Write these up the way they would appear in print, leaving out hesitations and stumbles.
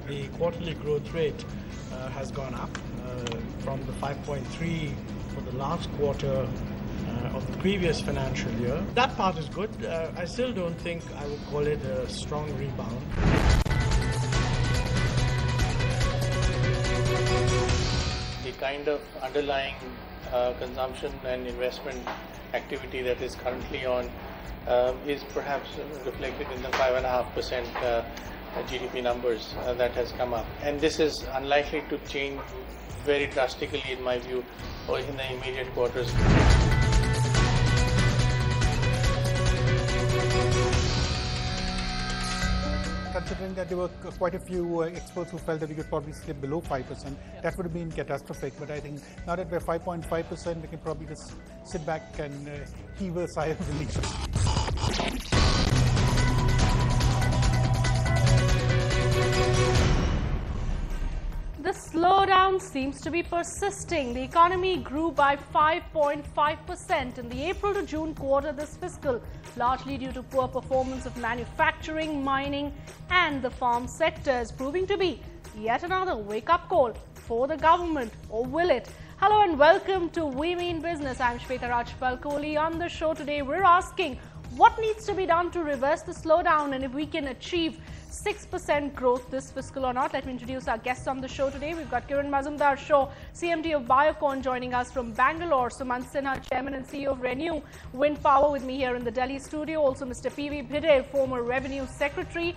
the quarterly growth rate has gone up from the 5.3 for the last quarter of the previous financial year. That part is good. I still don't think I would call it a strong rebound. The kind of underlying consumption and investment activity that is currently on is perhaps reflected in the 5.5% GDP numbers that has come up. And this is unlikely to change very drastically, in my view, or in the immediate quarters. Considering that there were quite a few experts who felt that we could probably slip below 5%, that would have been catastrophic. But I think now that we're 5.5%, we can probably just sit back and heave a sigh of relief. The slowdown seems to be persisting. The economy grew by 5.5% in the April to June quarter this fiscal, largely due to poor performance of manufacturing, mining and the farm sectors, proving to be yet another wake-up call for the government. Or will it? Hello and welcome to We Mean Business. I'm Shweta, Rajpal, Kohli. On the show today, we're asking what needs to be done to reverse the slowdown and if we can achieve 6% growth this fiscal or not. Let me introduce our guests on the show today. We've got Kiran Mazumdar, CMD of Biocon, joining us from Bangalore. Sumant Sinha, Chairman and CEO of Renew Wind Power, with me here in the Delhi studio. Also Mr. V Bhide, former Revenue Secretary.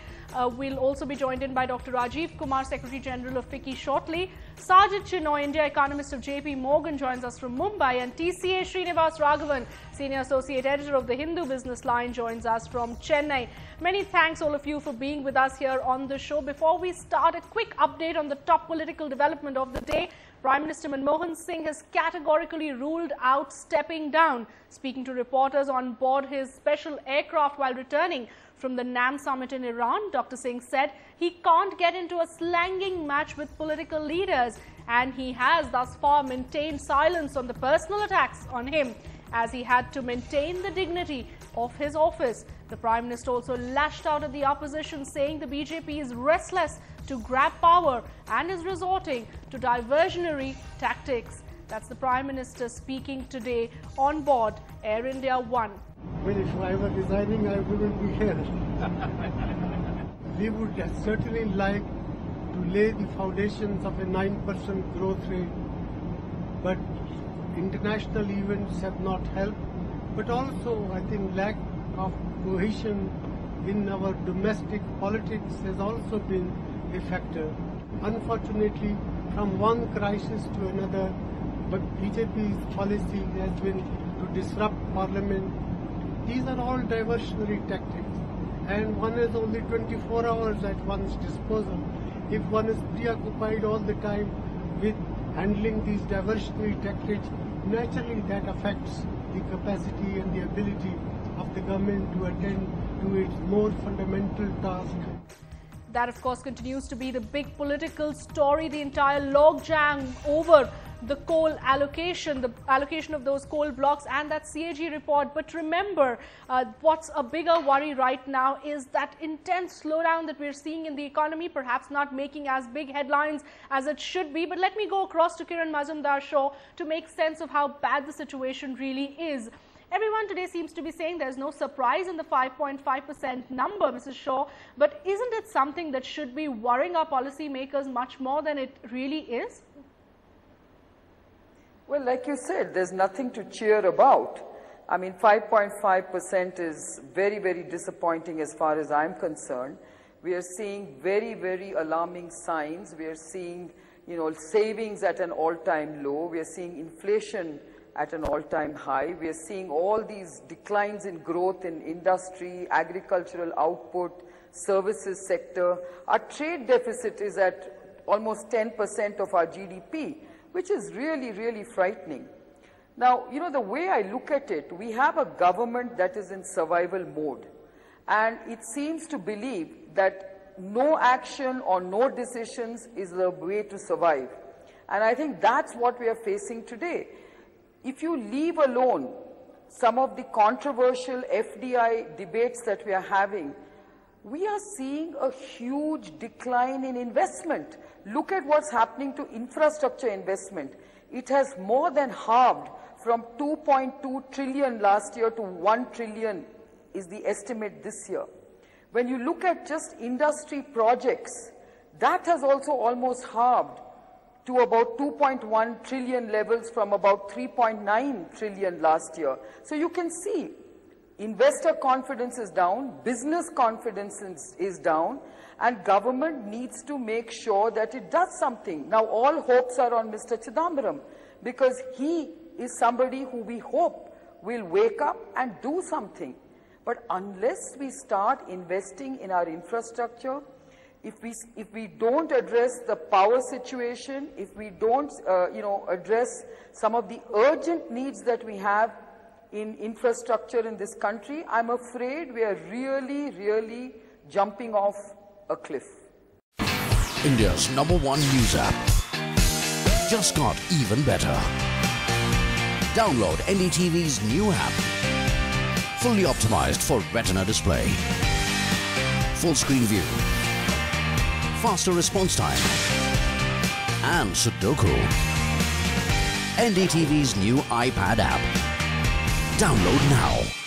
We'll also be joined in by Dr. Rajiv Kumar, Secretary General of FICCI shortly. Sajjid Chinoy, India Economist of JP Morgan, joins us from Mumbai. And TCA Srinivasa Raghavan, Senior Associate Editor of the Hindu Business Line, joins us from Chennai. Many thanks all of you for being with us here on the show. Before we start, a quick update on the top political development of the day. Prime Minister Manmohan Singh has categorically ruled out stepping down. Speaking to reporters on board his special aircraft while returning from the NAM summit in Iran, Dr. Singh said he can't get into a slanging match with political leaders, and he has thus far maintained silence on the personal attacks on him, as he had to maintain the dignity of his office. The Prime Minister also lashed out at the opposition, saying the BJP is restless to grab power and is resorting to diversionary tactics. That's the Prime Minister speaking today on board Air India One. Well, if I were resigning, I wouldn't be here. We would certainly like to lay the foundations of a 9% growth rate, but international events have not helped. But also, I think lack of cohesion in our domestic politics has also been a factor. Unfortunately, from one crisis to another, but BJP's policy has been to disrupt parliament. These are all diversionary tactics, and one has only 24 hours at one's disposal. If one is preoccupied all the time with handling these diversionary tactics, naturally that affects the capacity and the ability of the government to attend to its more fundamental task. That, of course, continues to be the big political story, the entire logjam over the coal allocation, the allocation of those coal blocks and that CAG report. But remember, what's a bigger worry right now is that intense slowdown that we're seeing in the economy, perhaps not making as big headlines as it should be. But let me go across to Kiran Mazumdar to make sense of how bad the situation really is. Everyone today seems to be saying there's no surprise in the 5.5% number, Mrs. Shaw, but isn't it something that should be worrying our policymakers much more than it really is? Well, like you said, there's nothing to cheer about. I mean, 5.5% is very, very disappointing as far as I'm concerned. We are seeing very, very alarming signs. We are seeing, savings at an all-time low. We are seeing inflation at an all-time high. We are seeing all these declines in growth in industry, agricultural output, services sector. Our trade deficit is at almost 10% of our GDP, which is really, really frightening. Now, the way I look at it, we have a government that is in survival mode, and it seems to believe that no action or no decisions is the way to survive. And I think that's what we are facing today. If you leave alone some of the controversial FDI debates that we are having, we are seeing a huge decline in investment. Look at what's happening to infrastructure investment. It has more than halved from 2.2 trillion last year to 1 trillion is the estimate this year. When you look at just industry projects, that has also almost halved to about 2.1 trillion levels from about 3.9 trillion last year. So you can see investor confidence is down, business confidence is down, and government needs to make sure that it does something. Now all hopes are on Mr. Chidambaram because he is somebody who we hope will wake up and do something. But unless we start investing in our infrastructure, if we don't address the power situation, if we don't address some of the urgent needs that we have in infrastructure in this country, I'm afraid we are really jumping off a cliff. India's #1 news app just got even better. Download NDTV's new app. Fully optimized for retina display. Full screen view. Faster response time. And Sudoku. NDTV's new iPad app. Download now.